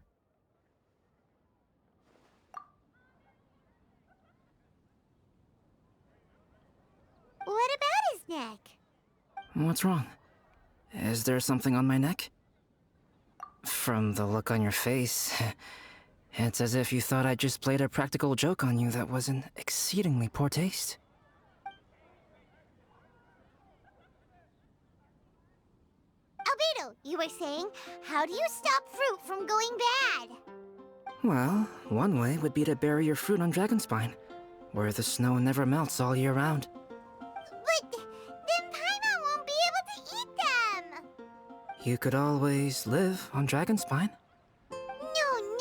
What about his neck? What's wrong? Is there something on my neck? From the look on your face, it's as if you thought I just played a practical joke on you that was in exceedingly poor taste. Albedo, you were saying, how do you stop fruit from going bad? Well, one way would be to bury your fruit on Dragonspine, where the snow never melts all year round. But then Paimon won't be able to eat them! You could always live on Dragonspine.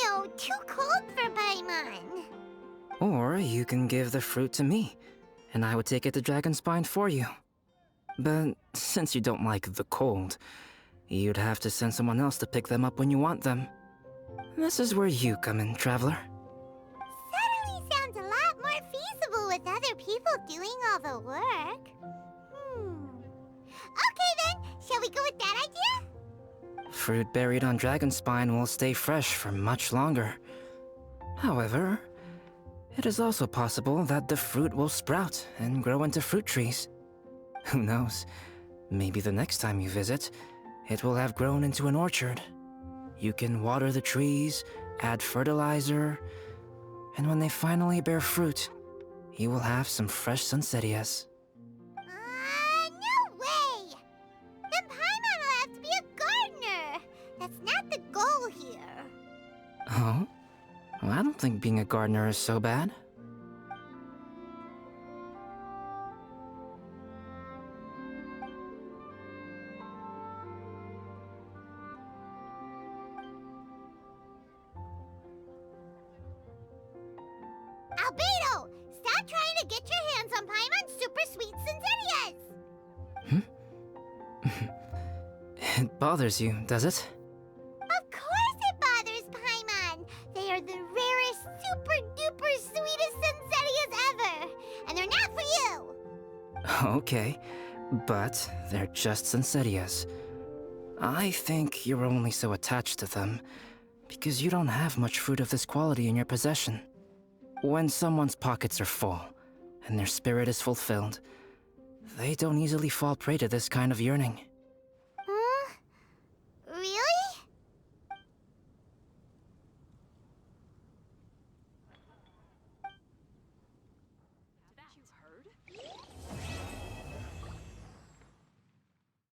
No, too cold for Paimon. Or you can give the fruit to me, and I would take it to Dragonspine for you. But since you don't like the cold, you'd have to send someone else to pick them up when you want them. This is where you come in, Traveler. Suddenly sounds a lot more feasible with other people doing all the work. Okay then, shall we go with that idea? Fruit buried on Dragonspine will stay fresh for much longer. However, it is also possible that the fruit will sprout and grow into fruit trees. Who knows? Maybe the next time you visit, it will have grown into an orchard. You can water the trees, add fertilizer, and when they finally bear fruit, you will have some fresh sunsettias. No way! Then Paimon will have to be a gardener. That's not the goal here. Oh? Well, I don't think being a gardener is so bad. Albedo, stop trying to to get your hands on Paimon's super sweet Sensitias! It bothers you, does it? Of course it bothers Paimon! They are the rarest, super-duper sweetest Sensitias ever! And they're not for you! Okay, but they're just Sensitias. I think you're only so attached to them because you don't have much fruit of this quality in your possession. When someone's pockets are full and their spirit is fulfilled, they don't easily fall prey to this kind of yearning. Really?